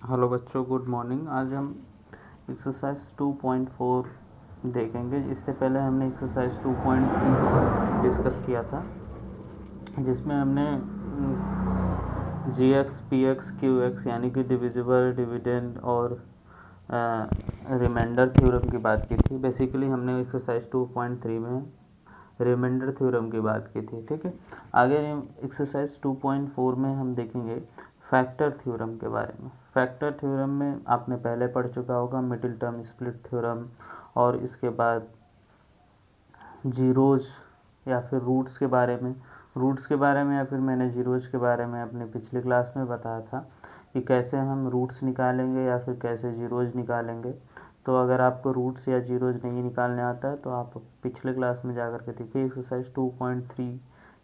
Hello बच्चों, good morning. आज हम एक्सरसाइज 2.4 देखेंगे। इससे पहले हमने एक्सरसाइज 2.3 डिस्कस किया था, जिसमें हमने g x, p x, q x यानी कि डिविजिबल, डिविडेंड और रिमाइंडर थ्योरम की बात की थी। बेसिकली हमने एक्सरसाइज 2.3 में रिमाइंडर थ्योरम की बात की थी। ठीक है, आगे एक्सरसाइज 2.4 में हम देखेंगे फैक्टर थ्योरम के बारे में। फैक्टर थ्योरम में आपने पहले पढ़ चुका होगा मिडिल टर्म स्प्लिट थ्योरम, और इसके बाद जीरोज या फिर रूट्स के बारे में या फिर मैंने जीरोज के बारे में अपने पिछले क्लास में बताया था कि कैसे हम रूट्स निकालेंगे या फिर कैसे जीरोज निकालेंगे। तो अगर आपको रूट्स या जीरोज नहीं निकालने आता है तो आप पिछले क्लास में जाकर के देखिए, एक्सरसाइज 2.3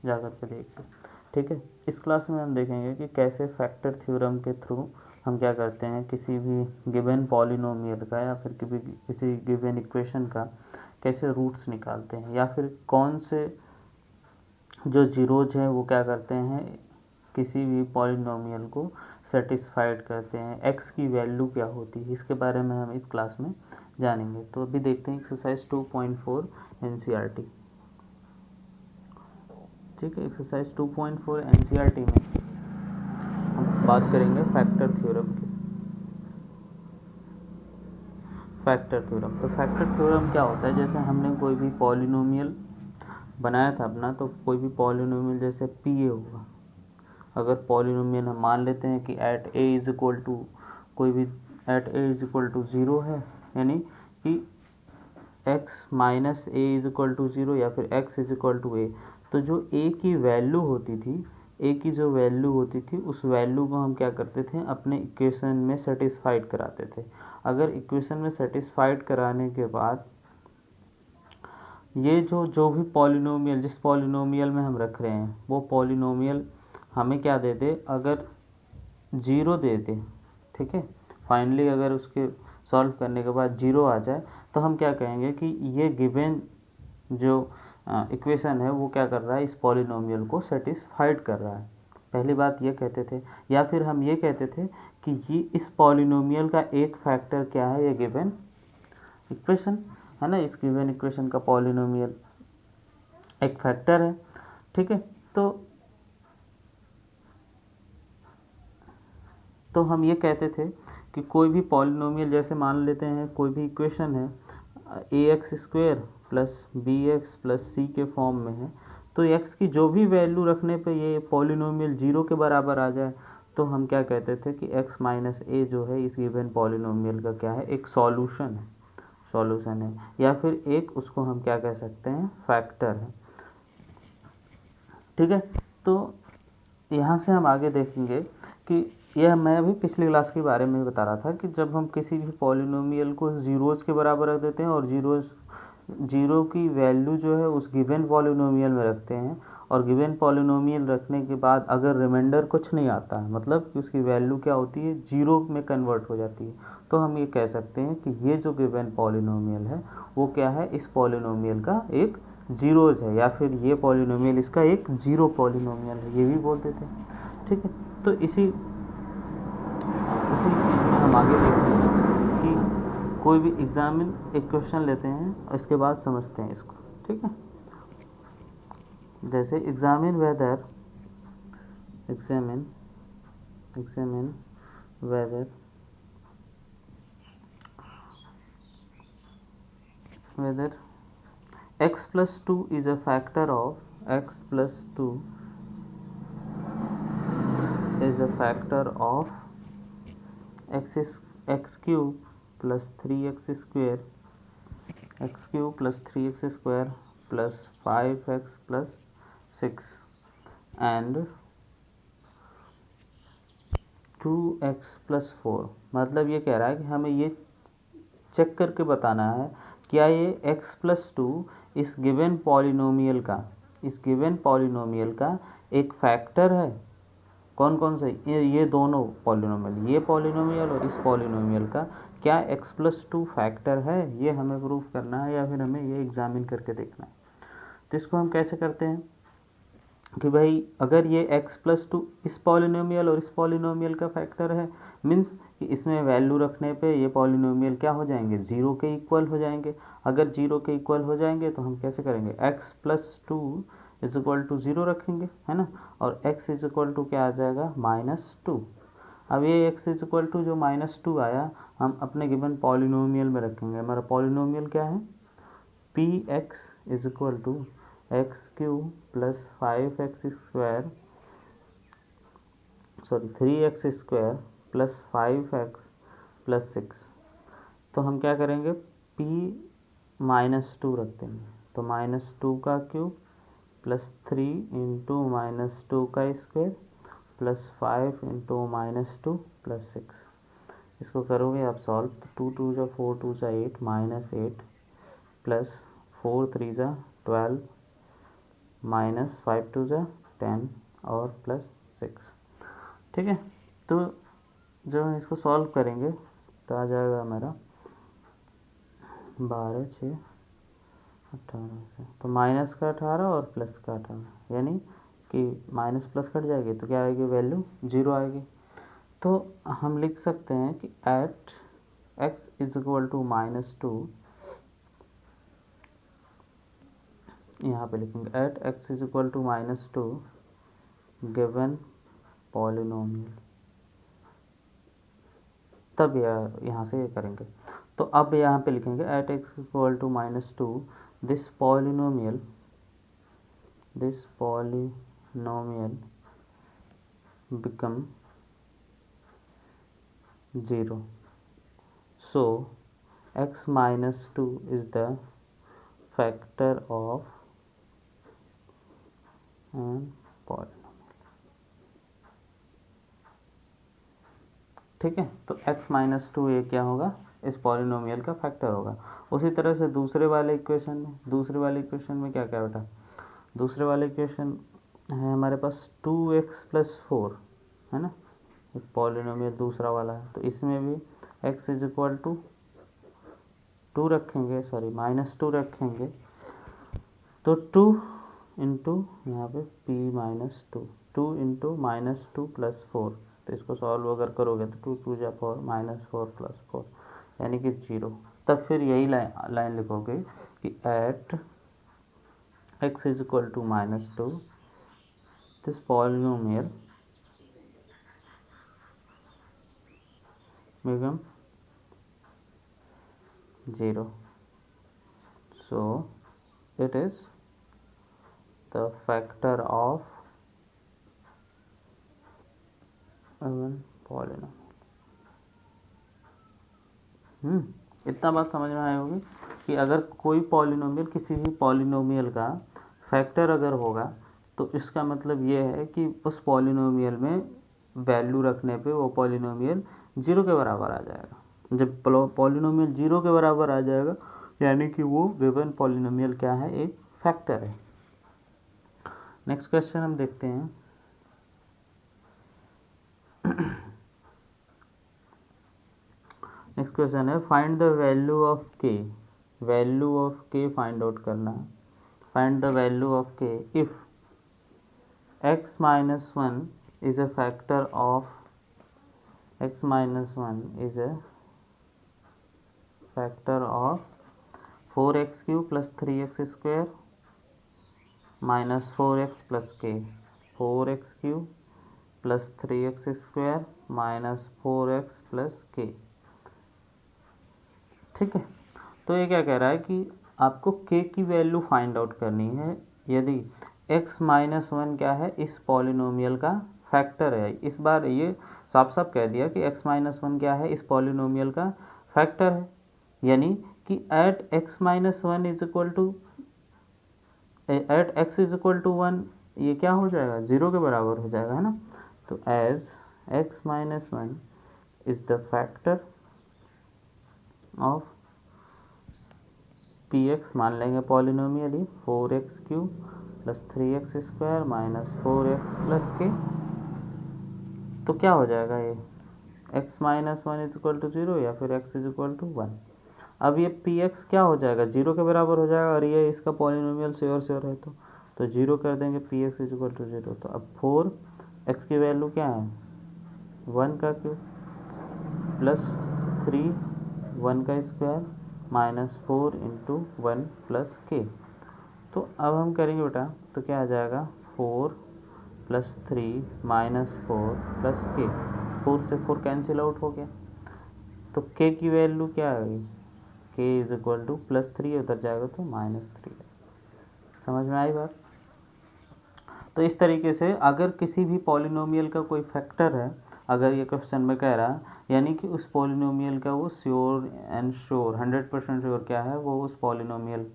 जाकर के देखिए। ठीक है, इस क्लास में हम देखेंगे कि कैसे फैक्टर थ्योरम के थ्रू हम क्या करते हैं, किसी भी गिवन पॉलिनोमियल का या फिर किसी गिवन इक्वेशन का कैसे रूट्स निकालते हैं, या फिर कौन से जो जीरोज हैं वो क्या करते हैं, किसी भी पॉलिनोमियल को सेटिस्फाइड करते हैं, एक्स की वैल्यू क्या होती है, इसके बारे में हम इस क्लास में जानेंगे। तो अभी देखते हैं एक्सरसाइज 2.4 एनसीईआरटी। ठीक है, एक्सरसाइज 2.4 एनसीईआरटी में हम बात करेंगे फैक्टर थ्योरम की। फैक्टर थ्योरम, तो फैक्टर थ्योरम क्या होता है, जैसे हमने कोई भी पॉलिनोमियल बनाया था अपना, तो कोई भी पॉलिनोमियल जैसे पी ए होगा। अगर पॉलिनोमियल हम मान लेते हैं कि at a is equal to कोई भी at a is equal to 0 है, यानी कि x minus a is equal to 0 या फिर x is equal to a, तो जो ए की वैल्यू होती थी, ए की जो वैल्यू होती थी उस वैल्यू को हम क्या करते थे, अपने इक्वेशन में सेटिस्फाइड कराते थे। अगर इक्वेशन में सेटिस्फाइड कराने के बाद ये जो भी पॉलिनोमियल, जिस पॉलिनोमियल में हम रख रहे हैं वो पॉलिनोमियल हमें क्या दे दे, अगर 0 दे दे, ठीक है, फाइनली अगर उसके सॉल्व करने के बाद 0 आ जाए, तो हम क्या कहेंगे कि ये गिवन जो इक्वेशन है वो क्या कर रहा है, इस पॉलिनोमियल को सेटिस्फाइड कर रहा है। पहली बात ये कहते थे, या फिर हम ये कहते थे कि ये इस पॉलिनोमियल का एक फैक्टर क्या है, ये गिवन इक्वेशन है ना, इस गिवन इक्वेशन का पॉलिनोमियल एक फैक्टर है। ठीक है, तो हम ये कहते थे कि कोई भी पॉलिनोमियल, जैसे मान लेते हैं कोई भी इक्वेशन है a x square plus b x plus c के फॉर्म में है, तो एक्स की जो भी वैल्यू रखने पे ये पॉलिनोमियल 0 के बराबर आ जाए, तो हम क्या कहते थे कि एक्स माइनस ए जो है इस गिवन पॉलिनोमियल का क्या है, एक सॉल्यूशन है, या फिर एक उसको हम क्या कह सकते हैं, फैक्टर है। ठीक है, तो यहाँ से हम आगे देखेंगे कि यह मैं अभी पिछली क्लास के बारे में बता रहा था कि जब हम किसी भी पॉलिनोमियल को जीरोज़ के बराबर रख देते हैं और जीरो की वैल्यू जो है उस गिवन पॉलिनोमियल में रखते हैं, और गिवन पॉलिनोमियल रखने के बाद अगर रिमाइंडर कुछ नहीं आता है, मतलब कि उसकी वैल्यू क्या होती है, 0 में कन्वर्ट हो जाती है, तो हम ये कह सकते हैं कि ये जो गिवन पॉलिनोमियल है वो क्या है, इस पॉलिनोमियल का एक जीरोज है, या फिर ये पॉलिनोमियल इसका एक जीरो पॉलिनोमियल है, ये भी बोलते थे। ठीक है, तो इसी चीज़ में हम आगे देखते हैं कि कोई भी एग्जामिन एक क्वेश्चन लेते हैं और इसके बाद समझते हैं इसको। ठीक है, जैसे examine weather x plus 2 is a factor of x plus 2 is a factor of x cube plus 3x square plus 5x plus 6 and 2x plus 4। मतलब ये कह रहा है कि हमें ये चेक करके बताना है क्या ये x plus 2 इस गिवन पॉलिनोमियल का एक फैक्टर है। कौन कौन सा, ये दोनों पॉलिनोमियल, ये पॉलिनोमियल और इस पॉलिनोमियल का क्या x plus 2 फैक्टर है, ये हमें प्रूफ करना है, या फिर हमें ये एग्जामिन करके देखना है। तो इसको हम कैसे करते हैं कि भाई अगर ये x plus 2 इस पॉलिनोमियल और इस पॉलिनोमियल का फैक्टर है, मीन्स कि इसमें वैल्यू रखने पे ये पॉलिनोमियल क्या हो जाएंगे, ज़ीरो के इक्वल हो जाएंगे। अगर जीरो के इक्वल हो जाएंगे तो हम कैसे करेंगे, x plus two is equal to zero रखेंगे, है ना, और x इज इक्वल टू क्या आ जाएगा, -2। अब ये x इज इक्वल टू जो -2 आया हम अपने गिवन पॉलिनोमियल में रखेंगे। हमारा पॉलिनोमियल क्या है, P x is equal to x cube plus 5x square, sorry 3x square plus 5x plus 6। तो हम क्या करेंगे, p -2 रख देंगे, तो -2 का क्यूब प्लस 3 इंटू -2 का स्क्वायर प्लस 5 इंटू -2 प्लस 6। इसको करोगे आप सॉल्व, तो 2 2 जा 4 2 जा 8 -8 प्लस 4 3 जा 12 -5 2 जा 10 और प्लस 6। ठीक है, तो जब हम इसको सॉल्व करेंगे तो आ जाएगा हमारा 12 6 18 से, तो माइनस का 18 और प्लस का 18, यानी कि माइनस प्लस कट जाएगी तो क्या आएगी, वैल्यू 0 आएगी। तो हम लिख सकते हैं कि at x is equal to -2, यहाँ पे लिखेंगे at x is equal to -2 given polynomial, तब यहाँ से ये करेंगे। तो अब यहाँ पे लिखेंगे at x equal to -2 this polynomial become 0, so x -2 is the factor of an polynomial। ठीक है, तो x -2 ये क्या होगा, इस पॉलिनोमियल का फैक्टर होगा। उसी तरह से दूसरे वाले इक्वेशन में क्या क्या बेटा, दूसरे वाले इक्वेशन है हमारे पास 2x प्लस 4, है ना, एक पॉलिनोमियल दूसरा वाला है। तो इसमें भी x इज इक्वल टू 2 रखेंगे, सॉरी -2 रखेंगे, तो 2 इंटू यहाँ पे p-2 इंटू -2 प्लस 4। तो इसको सॉल्व अगर करोगे तो 2 2 जा 4 -4 प्लस 4 यानी कि 0। तब फिर यही लाइन लिखोगे कि at x is equal to -2 this polynomial become 0, so it is the factor of even polynomial। इतना बात समझ में आई होगी कि अगर कोई पॉलिनोमियल, किसी भी पॉलिनोमियल का फैक्टर अगर होगा तो इसका मतलब ये है कि उस पॉलिनोमियल में वैल्यू रखने पे वो पॉलिनोमियल 0 के बराबर आ जाएगा। जब पॉलिनोमियल 0 के बराबर आ जाएगा यानी कि वो गिवन पॉलिनोमियल क्या है, एक फैक्टर है। नेक्स्ट क्वेश्चन हम देखते हैं। नेक्स्ट क्वेश्चन है फाइंड द वैल्यू ऑफ के। वैल्यू ऑफ के फाइंड आउट करना है। फाइंड द वैल्यू ऑफ के if x minus 1 is a factor of x minus 1 is a factor of 4x cube plus 3x square minus 4x plus k, 4x cube plus 3x square minus 4x plus k। ठीक है, तो ये क्या कह रहा है कि आपको k की वैल्यू फाइंड आउट करनी है यदि x माइनस 1 क्या है, इस पॉलिनोमियल का फैक्टर है। इस बार ये साफ साफ कह दिया कि x माइनस 1 क्या है, इस पॉलिनोमियल का फैक्टर है, यानी कि at x minus 1 is equal to at x is equal to 1 ये क्या हो जाएगा, 0 के बराबर हो जाएगा, है ना। तो as x minus 1 is the factor of px, मान लेंगे पॉलिनोमियल ही 4x cube plus 3x square minus 4x plus k. तो क्या हो जाएगा ये x minus 1 is equal to 0 या फिर x इज इक्वल टू 1। अब ये px क्या हो जाएगा, 0 के बराबर हो जाएगा और ये इसका पॉलिनोमियल श्योर है तो 0 कर देंगे, px इज इक्वल टू 0। तो अब 4x की वैल्यू क्या है 1 का क्यूब प्लस 3 1 का square minus 4 into 1 plus k. तो अब हम करेंगे बेटा तो क्या आ जाएगा 4 प्लस 3 माइनस 4 प्लस के। 4 से 4 कैंसिल आउट हो गया, तो के की वैल्यू क्या आएगी, के इज इक्वल टू प्लस 3 उधर जाएगा तो माइनस 3। समझ में आई बात। तो इस तरीके से अगर किसी भी पॉलिनोमियल का कोई फैक्टर है, अगर ये क्वेश्चन में कह रहा है, यानी कि उस पॉलिनोमियल का वो श्योर एंड श्योर 100% श्योर क्या है, वो उस पॉलिनोमियल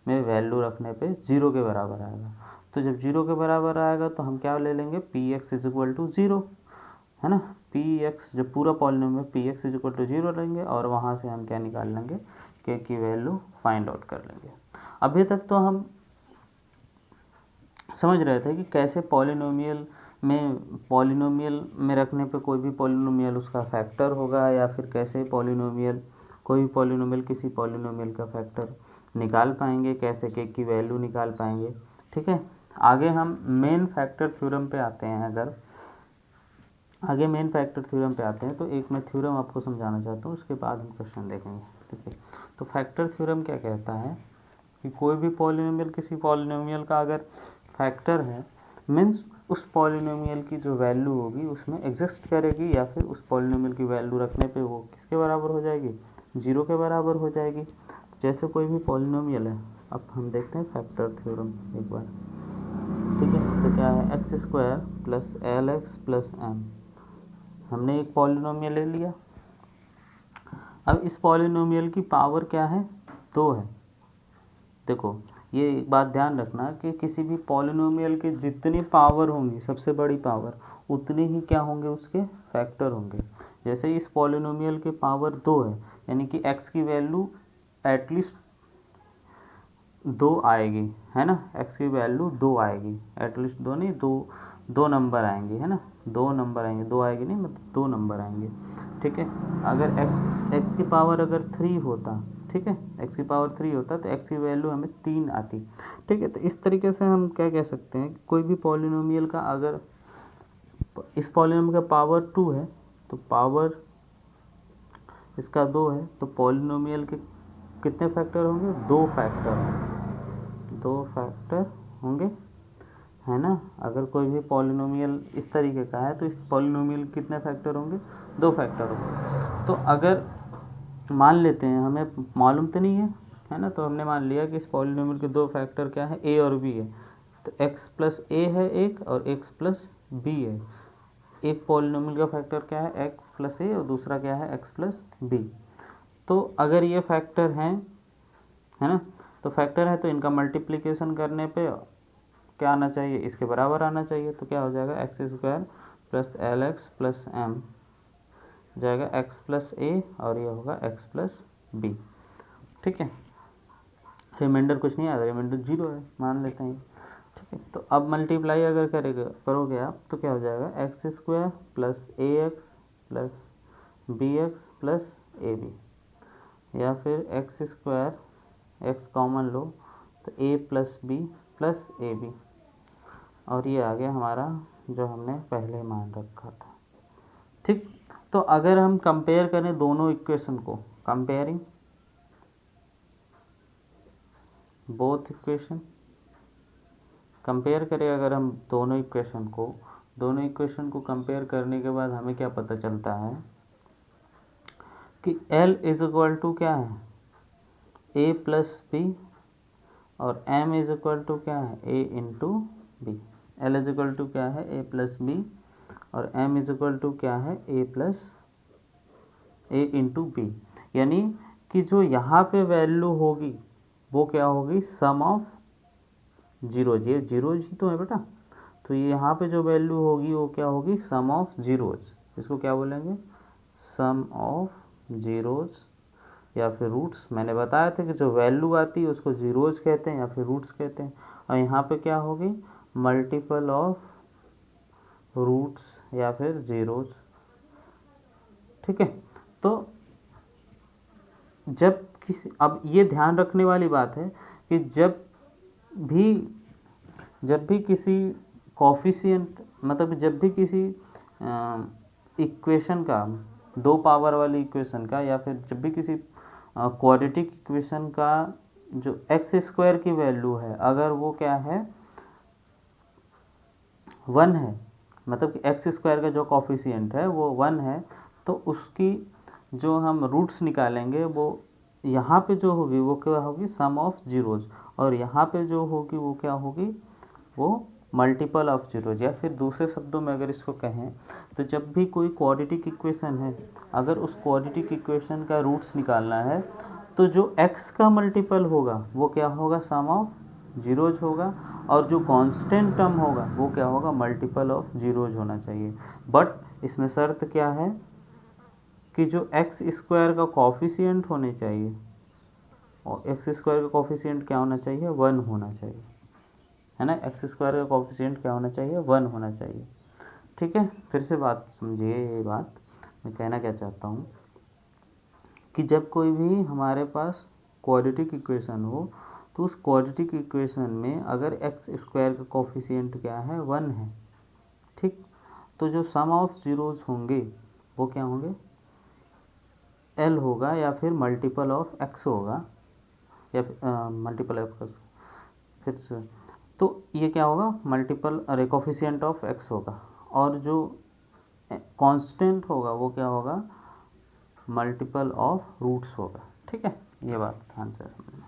में वैल्यू रखने पे 0 के बराबर आएगा। तो जब 0 के बराबर आएगा तो हम क्या ले लेंगे, p x is equal to 0, है ना। पी एक्स जो पूरा polynomial p x is equal to 0 लेंगे और वहाँ से हम क्या निकाल लेंगे, के की वैल्यू फाइंड आउट कर लेंगे। अभी तक तो हम समझ रहे थे कि कैसे पॉलिनोमियल में रखने पे कोई भी पॉलिनोमियल उसका फैक्टर होगा, या फिर कैसे पॉलिनोमियल कोई भी पॉलिनोमियल किसी पॉलिनोमियल का फैक्टर निकाल पाएंगे, कैसे के की वैल्यू निकाल पाएंगे। ठीक है, आगे हम मेन फैक्टर थ्योरम पे आते हैं। अगर आगे मेन फैक्टर थ्योरम पे आते हैं तो एक मैं थ्योरम आपको समझाना चाहता हूँ, उसके बाद हम क्वेश्चन देखेंगे। ठीक है, तो फैक्टर थ्योरम क्या कहता है कि कोई भी पॉलिनोमियल किसी पॉलिनोमियल का अगर फैक्टर है, मीन्स उस पॉलिनोमियल की जो वैल्यू होगी उसमें एग्जिस्ट करेगी, या फिर उस पॉलिनोमियल की वैल्यू रखने पे वो किसके बराबर हो जाएगी, 0 के बराबर हो जाएगी। तो जैसे कोई भी पॉलिनोमियल है, अब हम देखते हैं फैक्टर थ्योरम एक बार। ठीक है, तो क्या है, x square plus l x plus m, हमने एक पॉलिनोमियल ले लिया। अब इस पॉलिनोमियल की पावर क्या है, 2 है। देखो ये एक बात ध्यान रखना कि किसी भी पॉलिनोमियल के जितनी पावर होंगी, सबसे बड़ी पावर, उतने ही क्या होंगे, उसके फैक्टर होंगे। जैसे इस पॉलिनोमियल के पावर 2 है, यानी कि x की वैल्यू एटलीस्ट 2 आएगी, है ना। x की वैल्यू 2 आएगी, एटलीस्ट 2 नहीं, 2 नंबर आएंगे, है ना, 2 नंबर आएंगे, 2 आएगी नहीं मतलब 2 नंबर आएंगे। ठीक है, अगर x की पावर अगर 3 होता, ठीक है, x की पावर 3 होता तो x की वैल्यू हमें 3 आती। ठीक है, तो इस तरीके से हम क्या कह सकते हैं, कोई भी पॉलिनोमियल का अगर इस पॉलिनोमियल का पावर 2 है तो पावर इसका 2 है, तो पॉलिनोमियल के कितने फैक्टर होंगे, 2 फैक्टर होंगे, 2 फैक्टर होंगे, है ना। अगर कोई भी पॉलिनोमियल इस तरीके का है तो इस पॉलिनोमियल कितने फैक्टर होंगे, 2 फैक्टर होंगे। तो अगर मान लेते हैं, हमें मालूम तो नहीं है ना, तो हमने मान लिया कि इस पॉलिनोमियल के 2 फैक्टर क्या है, ए और बी है। तो x प्लस ए है एक और x प्लस बी है। एक पॉलिनोमियल का फैक्टर क्या है, x प्लस ए, और दूसरा क्या है, x प्लस बी। तो अगर ये फैक्टर हैं, है ना, तो फैक्टर है तो इनका मल्टीप्लिकेशन करने पे क्या आना चाहिए, इसके बराबर आना चाहिए। तो क्या हो जाएगा, x square plus l x plus m जाएगा x प्लस ए, और ये होगा x प्लस बी। ठीक है, रिमाइंडर कुछ नहीं आया, रिमाइंडर 0 है, मान लेते हैं। ठीक है, तो अब मल्टीप्लाई अगर करोगे आप तो क्या हो जाएगा, x square plus a x plus b x plus a b, या फिर एक्स स्क्वायर एक्स कॉमन लो तो a plus b plus a b, और ये आ गया हमारा जो हमने पहले मान रखा था। ठीक, तो अगर हम कंपेयर करें दोनों इक्वेशन को, कंपेयरिंग बोथ इक्वेशन, कंपेयर करें अगर हम दोनों इक्वेशन को कंपेयर करने के बाद हमें क्या पता चलता है कि L इज इक्वल टू क्या है, A प्लस बी, और M इज इक्वल टू क्या है, A into b. L is equal to क्या है, A प्लस बी, और M इज इक्वल टू क्या है, A plus a into b. यानी कि जो यहाँ पे वैल्यू होगी वो क्या होगी, सम ऑफ जीरोज, ये जीरोज ही तो है बेटा, तो ये यहाँ पे जो वैल्यू होगी वो क्या होगी, सम ऑफ जीरोज। इसको क्या बोलेंगे, सम ऑफ जीरोज, या फिर रूट्स। मैंने बताया था कि जो वैल्यू आती है उसको जीरोज कहते हैं या फिर रूट्स कहते हैं, और यहाँ पे क्या होगी, मल्टीपल ऑफ रूट्स या फिर जीरोज। ठीक है, तो जब किसी, अब ये ध्यान रखने वाली बात है कि जब भी किसी कोफिशिएंट, मतलब जब भी किसी इक्वेशन का दो पावर वाली इक्वेशन का या फिर जब भी किसी क्वाड्रेटिक इक्वेशन का जो एक्स स्क्वायर की वैल्यू है अगर वो क्या है 1 है, मतलब कि एक्स स्क्वायर का जो कॉफिशिएंट है वो 1 है, तो उसकी जो हम रूट्स निकालेंगे वो यहाँ पे जो होगी वो क्या होगी सम ऑफ जीरोज, और यहाँ पे जो होगी वो क्या होगी वो मल्टीपल ऑफ जीरोज। या फिर दूसरे शब्दों में अगर इसको कहें तो जब भी कोई क्वाड्रेटिक इक्वेशन है अगर उस क्वाड्रेटिक इक्वेशन का रूट्स निकालना है तो जो x का मल्टीपल होगा वो क्या होगा सम ऑफ जीरोज होगा, और जो कांस्टेंट टर्म होगा वो क्या होगा मल्टीपल ऑफ जीरोज होना चाहिए। बट इसमें शर्त क्या है कि जो एक्स स्क्वायर का कॉफिशिएंट होने चाहिए, और एक्स स्क्वायर का कॉफिशिएंट क्या होना चाहिए 1 होना चाहिए, है ना। एक्स स्क्वायर का कॉफिशिएंट क्या होना चाहिए 1 होना चाहिए। ठीक है, फिर से बात समझिए, ये बात मैं कहना क्या चाहता हूँ कि जब कोई भी हमारे पास क्वाड्रेटिक इक्वेशन हो तो उस क्वाड्रेटिक इक्वेशन में अगर एक्स स्क्वायर का कॉफिशिएंट क्या है 1 है, ठीक, तो जो सम ऑफ जीरोज होंगे वो क्या होंगे एल होगा या फिर मल्टीपल ऑफ एक्स होगा, या मल्टीपल ऑफ फिर से, तो ये क्या होगा मल्टीपल अरे कॉफिशिएंट ऑफ एक्स होगा, और जो कांस्टेंट होगा वो क्या होगा मल्टीपल ऑफ रूट्स होगा। ठीक है, ये बात ध्यान से समझना।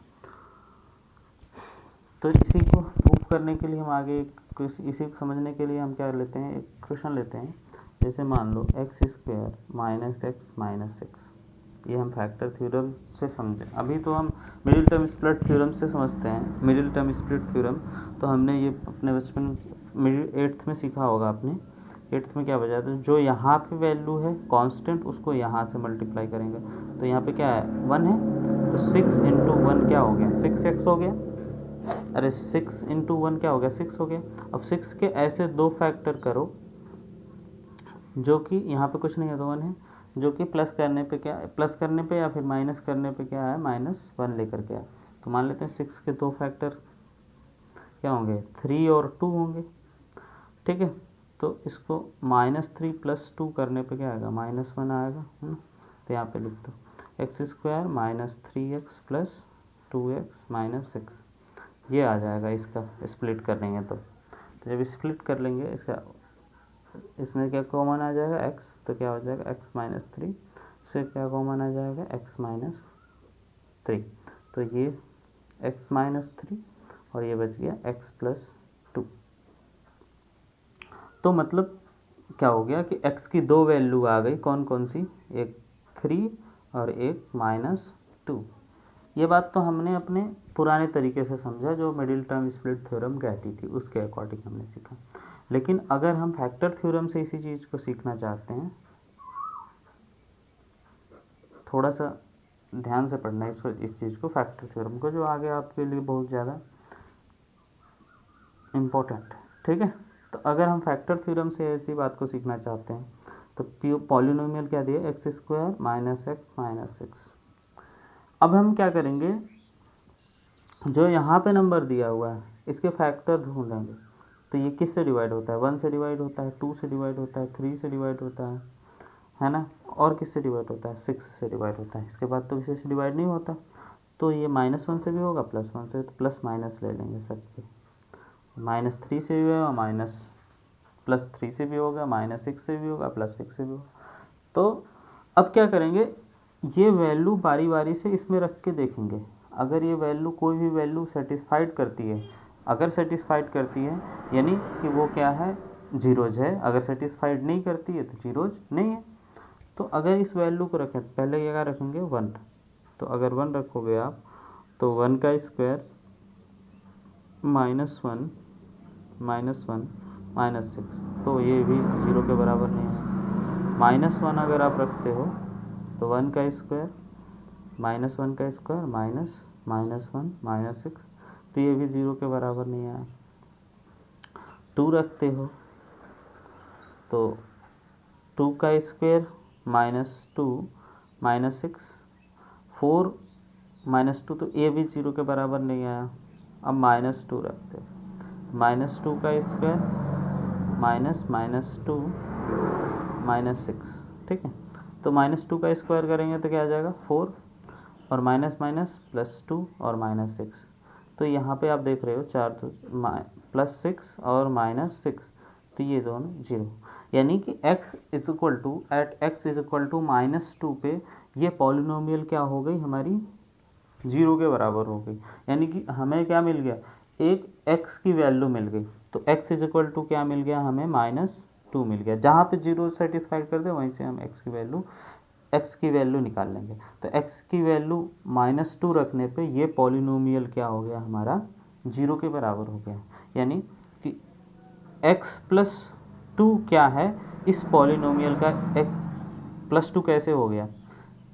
तो इसी को प्रूव करने के लिए हम आगे इसी को समझने के लिए हम क्या लेते हैं एक क्वेश्चन लेते हैं। जैसे मान लो x square minus x minus six, ये हम फैक्टर थ्योरम से समझें। अभी तो हम मिडिल टर्म स्प्लिट थ्योरम से समझते हैं। मिडिल टर्म स्प्लिट थ्योरम तो हमने ये अपने बचपन मिडिल 8th में सीखा होगा आपने। 8th में क्या बचा था, जो यहाँ पे वैल्यू है कांस्टेंट उसको यहाँ से मल्टीप्लाई करेंगे, तो यहाँ पे क्या है 1 है, तो 6 इंटू 1 क्या हो गया 6x हो गया, अरे 6 इंटू 1 क्या हो गया 6 हो गया। अब 6 के ऐसे दो फैक्टर करो जो कि यहाँ पे कुछ नहीं है तो 1 है, जो कि प्लस करने पे क्या प्लस करने पे या फिर माइनस करने पे क्या है -1 लेकर के आए। तो मान लेते हैं 6 के दो फैक्टर क्या होंगे 3 और 2 होंगे। ठीक है, तो इसको -3 + 2 करने पे क्या आएगा -1 आएगा, है ना। तो यहाँ पे लिख दो एक्स स्क्वायर -3x + 2x - 6, ये आ जाएगा। इसका स्प्लिट कर लेंगे तो जब स्प्लिट कर लेंगे इसका इसमें क्या कॉमन आ जाएगा x, तो क्या हो जाएगा x - 3 से क्या कॉमन आ जाएगा x - 3, तो ये x - 3 और ये बच गया x + 2। तो मतलब क्या हो गया कि x की दो वैल्यू आ गई, कौन कौन सी, एक 3 और एक -2। ये बात तो हमने अपने पुराने तरीके से समझा जो मिडिल टर्म स्प्लिट थ्योरम कहती थी, उसके अकॉर्डिंग हमने सीखा। लेकिन अगर हम फैक्टर थ्योरम से इसी चीज़ को सीखना चाहते हैं, थोड़ा सा ध्यान से पढ़ना इस चीज़ को, फैक्टर थ्योरम को, जो आगे आपके लिए बहुत ज़्यादा इम्पोर्टेंट है। ठीक है, तो अगर हम फैक्टर थ्योरम से ऐसी बात को सीखना चाहते हैं तो पॉलिनोमियल क्या दिया एक्स स्क्वायर -x - 6। अब हम क्या करेंगे, जो यहाँ पे नंबर दिया हुआ है इसके फैक्टर ढूंढेंगे। तो ये किस से डिवाइड होता है 1 से डिवाइड होता है, 2 से डिवाइड होता है, 3 से डिवाइड होता है ना, और किस से डिवाइड होता है 6 से डिवाइड होता है। इसके बाद तो किसी से डिवाइड नहीं होता, तो ये -1 से भी होगा +1 से, तो प्लस माइनस ले लेंगे सबके, -3 से भी होगा +3 से भी होगा, -6 से भी होगा, +6 से भी होगा। तो अब क्या करेंगे, ये वैल्यू बारी बारी से इसमें रख के देखेंगे। अगर ये वैल्यू कोई भी वैल्यू सेटिस्फाइड करती है, अगर सेटिस्फाइड करती है यानी कि वो क्या है जीरोज है, अगर सेटिस्फाइड नहीं करती है तो जीरोज नहीं है। तो अगर इस वैल्यू को रखें पहले क्या रखेंगे 1, तो अगर 1 रखोगे आप तो 1 का स्क्वायर -1 -6, तो ये भी 0 के बराबर नहीं है। -1 अगर आप रखते हो तो 1 का स्क्वायर -1 का स्क्वायर -1 -6, तो ये भी 0 के बराबर नहीं आया। 2 रखते हो तो 2 का स्क्वायर -2 -6, 4 -2, तो ये भी 0 के बराबर नहीं आया। अब -2 रखते हो, -2 का स्क्वायर -2 -6, ठीक है, तो -2 का स्क्वायर करेंगे तो क्या आ जाएगा 4 और माइनस माइनस +2 और -6। तो यहाँ पे आप देख रहे हो 4 तो +6 और -6, तो ये दोनों 0, यानी कि x इज इक्वल टू -2 पे ये पॉलिनोमियल क्या हो गई हमारी 0 के बराबर हो गई। यानी कि हमें क्या मिल गया, एक x की वैल्यू मिल गई। तो x इज इक्वल टू क्या मिल गया हमें -2 मिल गया। जहाँ पे 0 सेटिस्फाइड कर दे वहीं से हम x की वैल्यू निकाल लेंगे। तो x की वैल्यू -2 रखने पे ये पॉलिनोमियल क्या हो गया हमारा 0 के बराबर हो गया। यानी कि x+2 क्या है, इस पॉलिनोमियल का x+2 कैसे हो गया,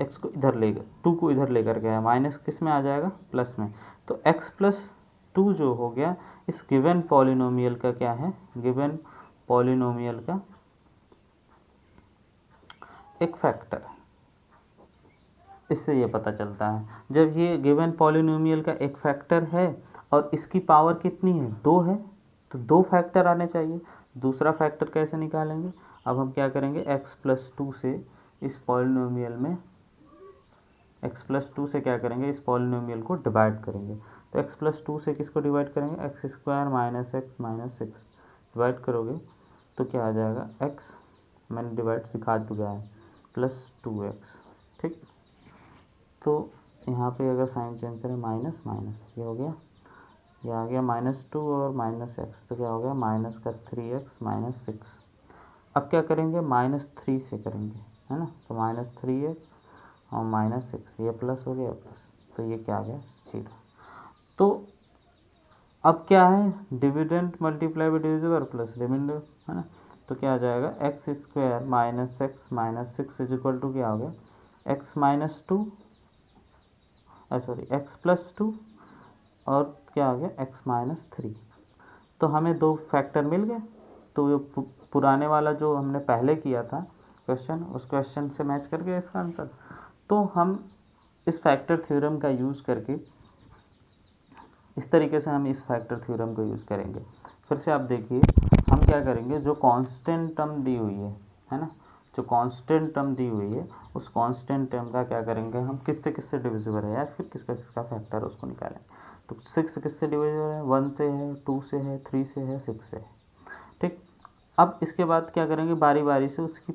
x को इधर लेकर 2 को इधर लेकर गया, माइनस किस में आ जाएगा प्लस में। तो x+2 जो हो गया इस गिवन पॉलिनोमियल का क्या है, गिवन पॉलिनोमियल का एक फैक्टर है। इससे ये पता चलता है जब ये गिवन पॉलिनोमियल का एक फैक्टर है और इसकी पावर कितनी है 2 है, तो 2 फैक्टर आने चाहिए। दूसरा फैक्टर कैसे निकालेंगे, अब हम क्या करेंगे x+2 से इस पॉलिनोमियल में x+2 से क्या करेंगे, इस पॉलिनोमियल को डिवाइड करेंगे। तो x+2 से किसको डिवाइड करेंगे, x² - x - 6 डिवाइड करोगे तो क्या आ जाएगा x, मैंने डिवाइड सिखा चुका है, +2x। ठीक, तो यहाँ पे अगर साइन चेंज करें माइनस माइनस, ये हो गया, ये आ गया -2 और -x, तो क्या हो गया -3x - 6। अब क्या करेंगे -3 से करेंगे, है ना, तो -3x और -6, ये प्लस हो गया प्लस, तो ये क्या आ गया 0। तो अब क्या है, dividend multiply by divisible plus reminder, है ना, तो क्या आ जाएगा x² - x - 6 is equal to क्या हो गया x+2 और क्या आ गया x-3। तो हमें 2 फैक्टर मिल गए। तो ये पुराने वाला जो हमने पहले किया था क्वेश्चन, उस क्वेश्चन से मैच कर गया इसका आंसर। तो हम इस फैक्टर थ्योरम का यूज़ करके, इस तरीके से हम इस फैक्टर थ्योरम को यूज़ करेंगे। फिर से आप देखिए हम क्या करेंगे, जो कांस्टेंट टर्म दी हुई है ना, जो कांस्टेंट टर्म दी हुई है उस कांस्टेंट टर्म का क्या करेंगे हम, किससे डिविजिबल है या फिर किसका फैक्टर उसको निकालेंगे। तो 6 किससे डिविजिबल है, 1 से है, 2 से है, 3 से है, 6 से है। ठीक, अब इसके बाद क्या करेंगे, बारी बारी से उसकी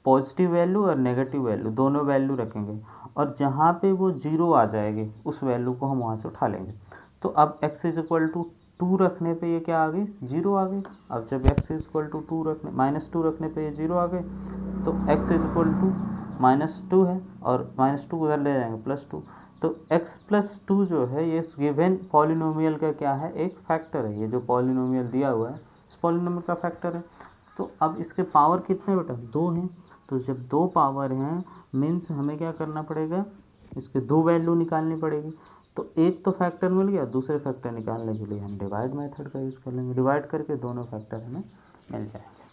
पॉजिटिव वैल्यू और नेगेटिव वैल्यू दोनों वैल्यू रखेंगे और जहाँ पे वो 0 आ जाएगी उस वैल्यू को हम वहाँ से उठा लेंगे। तो अब x इज इक्वल टू 2 रखने पे ये क्या आ गई 0 आ गई। अब जब x इज इक्वल टू 2 रखने -2 रखने पे ये 0 आ गए, तो x इज इक्वल टू -2 है और -2 उधर ले जाएंगे +2। तो x+2 जो है ये इस गिवन पॉलिनोमियल का क्या है, एक फैक्टर है। ये जो पॉलिनोमियल दिया हुआ है इस पॉलिनोमियल का फैक्टर है। तो अब इसके पावर कितने बेटा 2 हैं। तो जब 2 पावर हैं मीन्स हमें क्या करना पड़ेगा, इसके 2 वैल्यू निकालनी पड़ेगी। तो एक तो फैक्टर मिल गया, दूसरे फैक्टर निकालने के लिए हम डिवाइड मेथड का यूज़ कर लेंगे। डिवाइड करके दोनों फैक्टर हमें मिल जाएंगे।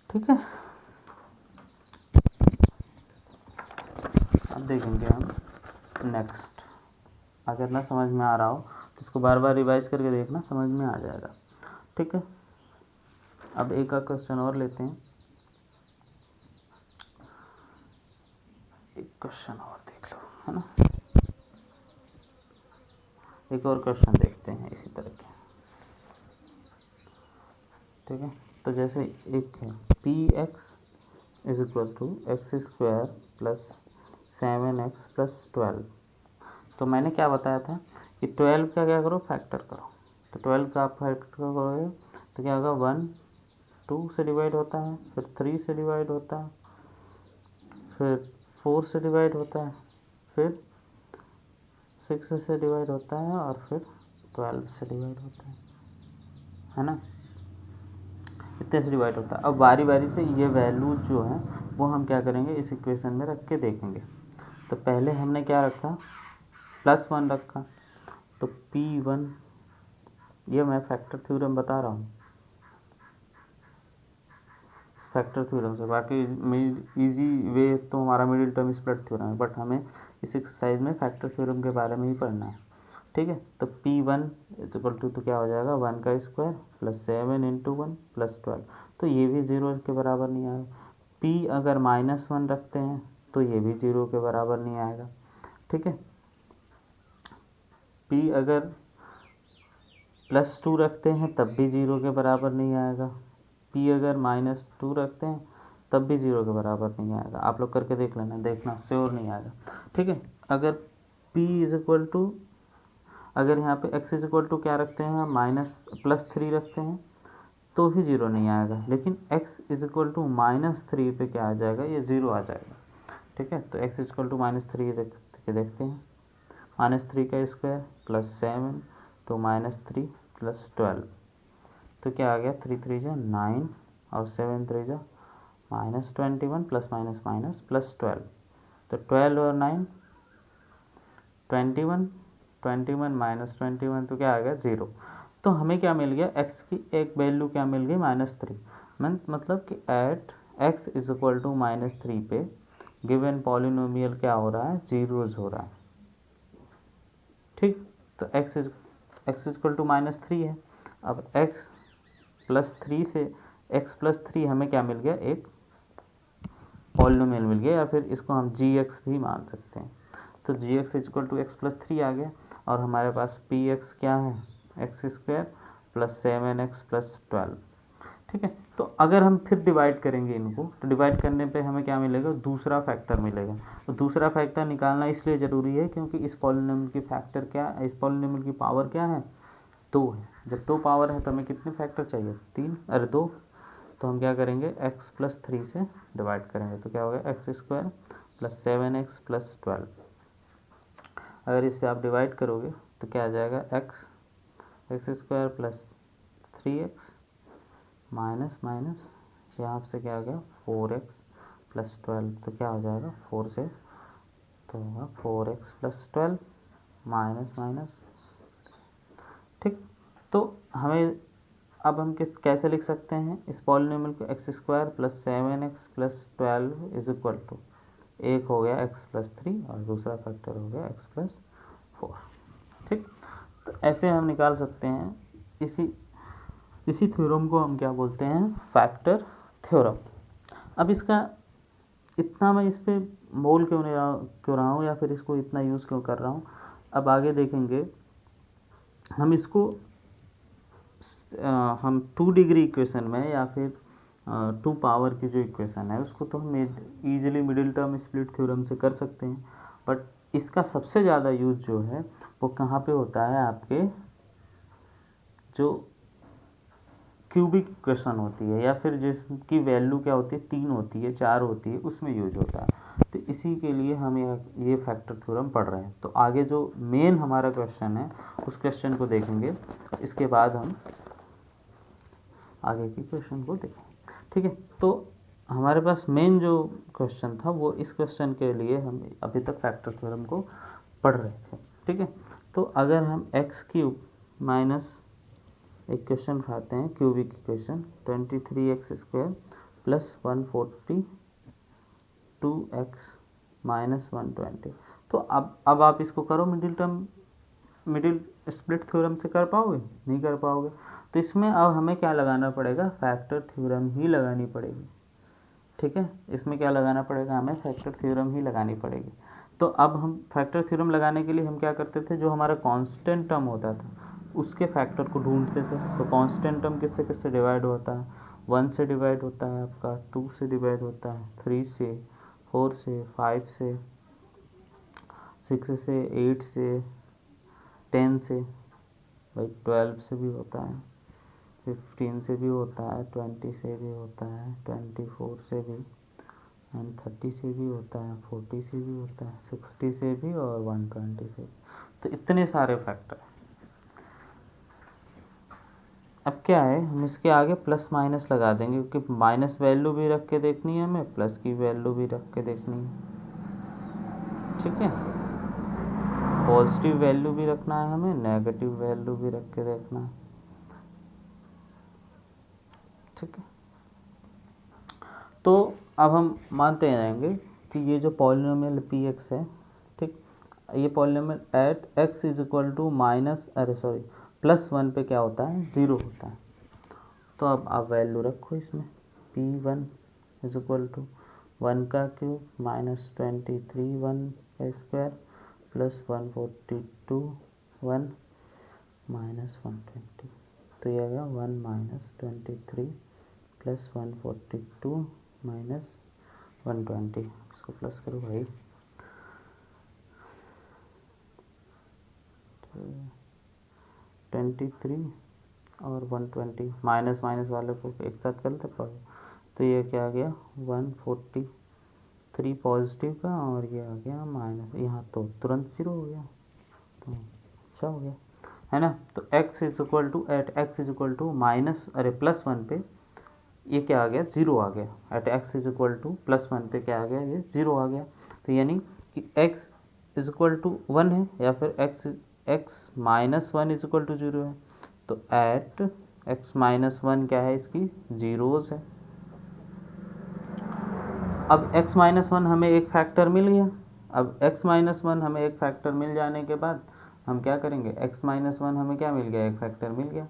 ठीक है, अब देखेंगे हम नेक्स्ट। अगर ना समझ में आ रहा हो तो इसको बार बार रिवाइज करके देखना, समझ में आ जाएगा। ठीक है, अब एक का क्वेश्चन और लेते हैं, एक क्वेश्चन और देख लो, है ना। एक और क्वेश्चन देखते हैं इसी तरह के। ठीक है, तो जैसे एक है px is equal to x² + 7x + 12। तो मैंने क्या बताया था कि 12 का क्या करो फैक्टर करो। तो 12 का आप फैक्टर करोगे तो क्या होगा 1 2 से डिवाइड होता है, फिर 3 से डिवाइड होता है, फिर 4 से डिवाइड होता है, फिर 6 से डिवाइड होता है और फिर 12 से डिवाइड होता है ना, इतने से डिवाइड होता है। अब बारी बारी से ये वैल्यू जो है वो हम क्या करेंगे इस इक्वेशन में रख के देखेंगे। तो पहले हमने क्या रखा +1 रखा, तो P1, ये मैं फैक्टर थ्योरम बता रहा हूँ, फैक्टर थ्योरम से। बाकी इजी वे तो हमारा मिडिल टर्म स्प्लिट थ्योरम है, बट हमें इस एक्सरसाइज में फैक्टर थ्योरम के बारे में ही पढ़ना है। ठीक है, तो P1 इज इक्वल टू, तो क्या हो जाएगा 1² + 7 × 1 + 12। तो ये भी 0 के बराबर नहीं आया। p अगर -1 रखते हैं तो ये भी 0 के बराबर नहीं आएगा, ठीक है। p अगर +2 रखते हैं तब भी 0 के बराबर नहीं आएगा, p अगर -2 रखते हैं तब भी 0 के बराबर नहीं आएगा। आप लोग करके देख लेना, देखना श्योर नहीं आएगा, ठीक है। अगर p इज इक्वल टू, अगर यहाँ पे x इज इक्वल टू क्या रखते हैं हम, +3 रखते हैं तो भी 0 नहीं आएगा, लेकिन x इज इक्वल टू -3 पे क्या आ जाएगा, ये 0 आ जाएगा, ठीक है। तो x इज इक्वल टू -3 देखते हैं, -3 का स्क्वायर +7 तो -3 +12, तो क्या आ गया, 3 3 जा 9 और 7 3 जा -21 प्लस माइनस माइनस +12, तो 12 और 9 21, 21 - 21 तो क्या आ गया 0। तो हमें क्या मिल गया, x की एक वैल्यू क्या मिल गई -3, मतलब कि at x is equal to -3 पे गिवन पॉलिनोमियल क्या हो रहा है, जीरोज हो रहा है, ठीक। तो x इज इक्वल टू -3 है। अब x +3 से x+3 हमें क्या मिल गया, एक पॉलिनोमियल मिल गया, या फिर इसको हम gx भी मान सकते हैं। तो gx is equal to x+3 आ गया, और हमारे पास px क्या है, x² + 7x + 12, ठीक है। तो अगर हम फिर डिवाइड करेंगे इनको, तो डिवाइड करने पे हमें क्या मिलेगा, दूसरा फैक्टर मिलेगा। तो दूसरा फैक्टर निकालना इसलिए ज़रूरी है क्योंकि इस पॉलिनोमियल की फैक्टर क्या, इस पॉलिनोमियल की पावर क्या है, 2 है। जब 2 पावर है तो हमें कितने फैक्टर चाहिए, 2। तो हम क्या करेंगे, x+3 से डिवाइड करेंगे, तो क्या होगा, x² + 7x + 12। अगर इससे आप डिवाइड करोगे तो क्या आ जाएगा, x² + 3x माइनस माइनस यहाँ से क्या आ गया, 4x + 12, तो क्या हो जाएगा 4 से, तो होगा 4x + 12 माइनस माइनस, ठीक। तो हमें अब हम कैसे लिख सकते हैं इस पॉलिनोमियल को, x² + 7x + 12 is equal to, एक हो गया x+3 और दूसरा फैक्टर हो गया x+4, ठीक। तो ऐसे हम निकाल सकते हैं, इसी थ्योरम को हम क्या बोलते हैं, फैक्टर थ्योरम। अब इसका इतना मैं इस पर बोल क्यों रहा हूँ, या फिर इसको इतना यूज़ क्यों कर रहा हूँ, अब आगे देखेंगे। हम इसको हम 2 डिग्री इक्वेशन में, या फिर 2 पावर की जो इक्वेशन है उसको तो हम easily middle term split theorem से कर सकते हैं, बट इसका सबसे ज़्यादा यूज़ जो है वो कहाँ पे होता है, आपके जो क्यूबिक इक्वेशन होती है, या फिर जिसकी वैल्यू क्या होती है, 3 होती है, 4 होती है, उसमें यूज होता है। तो इसी के लिए हम ये फैक्टर थ्योरम पढ़ रहे हैं। तो आगे जो मेन हमारा क्वेश्चन है उस क्वेश्चन को देखेंगे, इसके बाद हम आगे की क्वेश्चन को देखेंगे, ठीक है। तो हमारे पास मेन जो क्वेश्चन था वो इस क्वेश्चन के लिए हम अभी तक फैक्टर थ्योरम को पढ़ रहे थे, ठीक है। तो अगर हम x³ माइनस एक क्वेश्चन उठाते हैं, क्यूबिक इक्वेशन 23x² + 142x - 120। तो अब आप इसको करो, मिडिल स्प्लिट थ्योरम से कर पाओगे, नहीं कर पाओगे। तो इसमें अब हमें क्या लगाना पड़ेगा, फैक्टर थ्योरम ही लगानी पड़ेगी, ठीक है। इसमें क्या लगाना पड़ेगा, हमें फैक्टर थ्योरम ही लगानी पड़ेगी। तो अब हम फैक्टर थ्योरम लगाने के लिए हम क्या करते थे, जो हमारा कांस्टेंट टर्म होता था उसके फैक्टर को ढूंढते थे। तो कांस्टेंट टर्म किससे किससे डिवाइड होता है, 1 से डिवाइड होता है आपका, 2 से डिवाइड होता है, 3 से, 4 से, 5 से, 6 से, 8 से, 10 से, भाई 12 से भी होता है, 15 से भी होता है, 20 से भी होता है, 24 से भी, एंड 30 से भी होता है, 40 से भी होता है, 60 से भी, और 120 से भी। तो इतने सारे फैक्टर। अब क्या है, हम इसके आगे प्लस माइनस लगा देंगे, क्योंकि माइनस वैल्यू भी रख के देखनी है हमें, प्लस की वैल्यू भी रख के देखनी है, ठीक है। पॉजिटिव वैल्यू भी रखना है हमें, नेगेटिव वैल्यू भी रख के देखना है, ठीक है। तो अब हम मानते जाएंगे कि ये जो पॉलिनोमियल px है, ठीक, ये polynomial at x is equal to +1 पे क्या होता है, 0 होता है। तो अब आप वैल्यू रखो इसमें, p1 इज इक्वल टू 1 का क्यूब माइनस 23 1 का स्क्वायर प्लस 142 1 माइनस 120। तो ये आ गया 1 माइनस 23 प्लस 142 माइनस 120। इसको प्लस करो भाई। तो 23 और 120 माइनस माइनस वाले को एक साथ कर लेते पड़ो। तो ये क्या आ गया 143 पॉजिटिव का और ये आ गया माइनस, यहाँ तो तुरंत 0 हो गया। तो अच्छा हो गया है ना। तो x is equal to at x is equal to minus plus 1 पे ये क्या आ गया 0 आ गया। At x is equal to plus 1 पे क्या आ गया ये 0 आ गया। तो यानी कि x इज इक्वल टू 1 है या फिर x minus 1 is equal to 0 है। तो एट x माइनस 1 क्या है, इसकी जीरोज है। अब x माइनस 1 हमें एक फैक्टर मिल गया। अब x माइनस 1 हमें एक फैक्टर मिल जाने के बाद हम क्या करेंगे, x माइनस 1 हमें क्या मिल गया, एक फैक्टर मिल गया।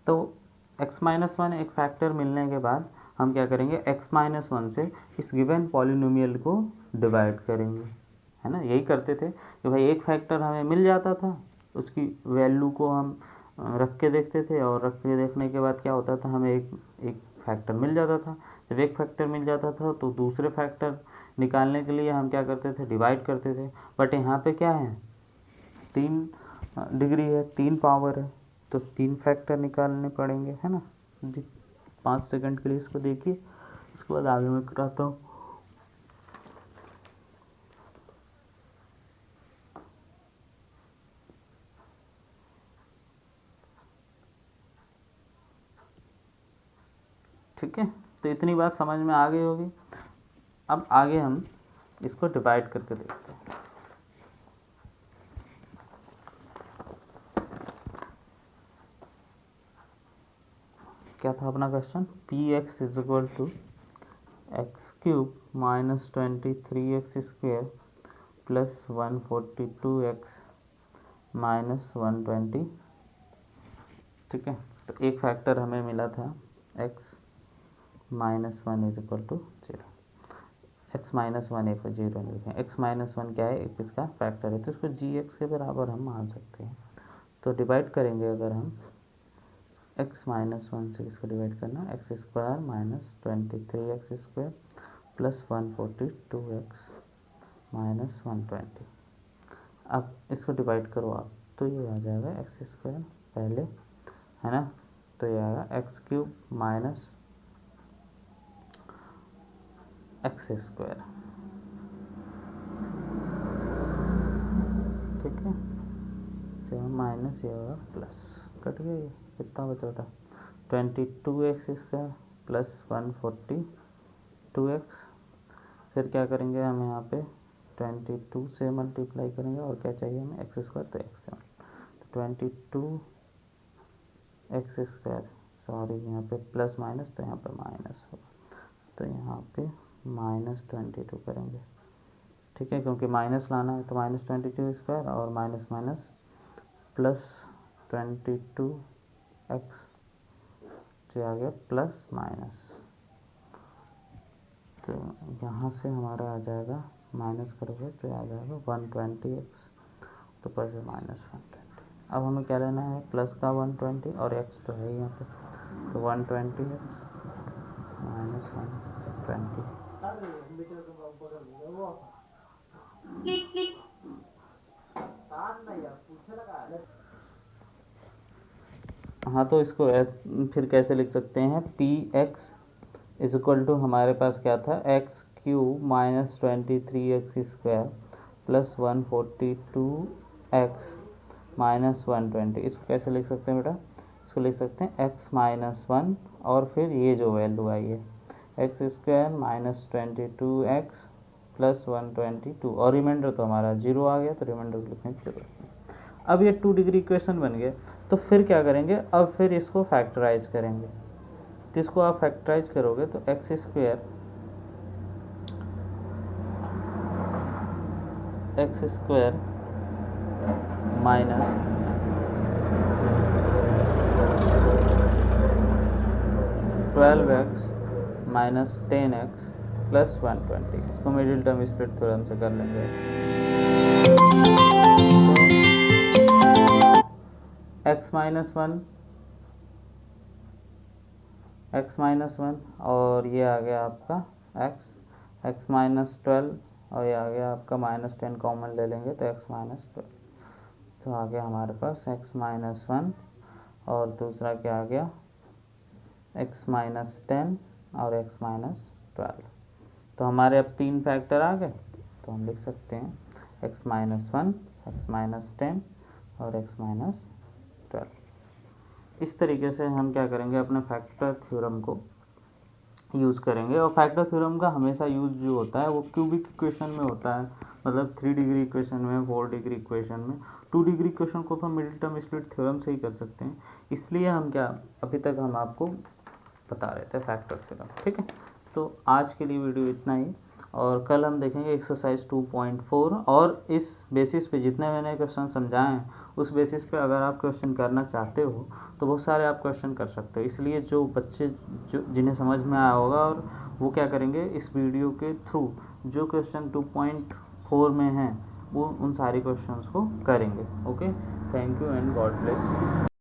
तो x माइनस 1 एक फैक्टर मिलने के बाद हम क्या करेंगे, x माइनस 1 से इस गिवन पॉलिनोमियल को डिवाइड करेंगे, है ना। यही करते थे कि भाई एक फैक्टर हमें मिल जाता था, उसकी वैल्यू को हम रख के देखते थे और रख के देखने के बाद क्या होता था, हमें एक फैक्टर मिल जाता था। जब एक फैक्टर मिल जाता था तो दूसरे फैक्टर निकालने के लिए हम क्या करते थे, डिवाइड करते थे। बट यहाँ पे क्या है, 3 डिग्री है, 3 पावर है, तो 3 फैक्टर निकालने पड़ेंगे, है ना। 5 सेकंड के लिए इसको देखिए, उसके बाद आगे मैं कराता हूँ। ठीक है, तो इतनी बात समझ में आ गई होगी। अब आगे हम इसको डिवाइड करके देखते हैं। क्या था अपना question, p x is equal to x cube minus 23x square plus 142x minus 120। ठीक है, तो एक फैक्टर हमें मिला था x minus 1 is equal to 0। x minus 1 एक 0 नहीं लिखें, x माइनस 1 क्या है, एक इसका फैक्टर है, तो इसको gx के बराबर हम मान सकते हैं। तो डिवाइड करेंगे अगर हम x माइनस 1 से इसको डिवाइड करना, x square minus 23x square plus 142x minus 120। अब इसको डिवाइड करो आप, तो ये आ जाएगा एक्स स्क्वायर पहले, है ना। तो ये आएगा x cube minus x square. ठीक है, तो माइनस ये होगा प्लस, कट गया, ये कितना बचा था 22x स्क्वायर प्लस 142x। फिर क्या करेंगे हम यहाँ पे 22 से मल्टीप्लाई करेंगे और क्या चाहिए हमें, एक्स स्क्वायर, तो एक्स तो 22x स्क्वायर, सॉरी यहाँ पे प्लस माइनस, तो यहाँ पे माइनस होगा, तो यहाँ पे माइनस 22 करेंगे। ठीक है, क्योंकि माइनस लाना है तो माइनस 22 स्क्वायर और माइनस माइनस प्लस 22x, जो आ गया प्लस माइनस। तो यहाँ से हमारा आ जाएगा, माइनस करोगे तो आ जाएगा 120x, तो पर से माइनस 120। अब हमें क्या लेना है, प्लस का 120 और x तो है यहाँ पे, तो 120x माइनस 120। हाँ, तो इसको फिर कैसे लिख सकते हैं, p x is equal to हमारे पास क्या था, x cube minus 23x square plus 142x minus 120। इसको कैसे लिख सकते हैं बेटा, इसको लिख सकते हैं x माइनस 1 और फिर ये जो वैल्यू आई है x square minus 22x plus 122 और रिमाइंडर तो हमारा 0 आ गया, तो रिमाइंडर को लिखने की जरूरत नहीं। अब ये 2 डिग्री इक्वेशन बन गए, तो फिर क्या करेंगे, अब फिर इसको फैक्टराइज करेंगे। तो इसको आप फैक्टराइज करोगे तो x square minus 12x minus 10x plus 120। इसको मिडिल टर्म स्प्लिट थ्योरम से कर लेंगे। तो x माइनस वन और ये आ गया आपका x माइनस 12 और ये आ गया आपका माइनस 10 कॉमन ले लेंगे तो x माइनस 12। तो आ गया हमारे पास x माइनस 1 और दूसरा क्या आ गया x माइनस 10 और x माइनस 12। तो हमारे अब 3 फैक्टर आ गए, तो हम लिख सकते हैं x माइनस 1, x माइनस 10 और x माइनस 12। इस तरीके से हम क्या करेंगे, अपने फैक्टर थ्योरम को यूज़ करेंगे। और फैक्टर थ्योरम का हमेशा यूज़ जो होता है वो क्यूबिक इक्वेशन में होता है, मतलब 3 डिग्री इक्वेशन में, 4 डिग्री इक्वेशन में। 2 डिग्री इक्वेशन को तो हम मिडिल टर्म स्प्लिट थ्योरम से ही कर सकते हैं, इसलिए हम क्या अभी तक हम आपको बता रहे थे फैक्टर थ्योरम। ठीक है, तो आज के लिए वीडियो इतना ही, और कल हम देखेंगे एक्सरसाइज 2.4। और इस बेसिस पे जितने मैंने क्वेश्चन समझाए हैं उस बेसिस पे अगर आप क्वेश्चन करना चाहते हो तो बहुत सारे आप क्वेश्चन कर सकते हो। इसलिए जो बच्चे जिन्हें समझ में आया होगा और वो क्या करेंगे, इस वीडियो के थ्रू जो क्वेश्चन 2.4 में हैं वो उन सारे क्वेश्चंस को करेंगे। Okay, thank you and God bless you.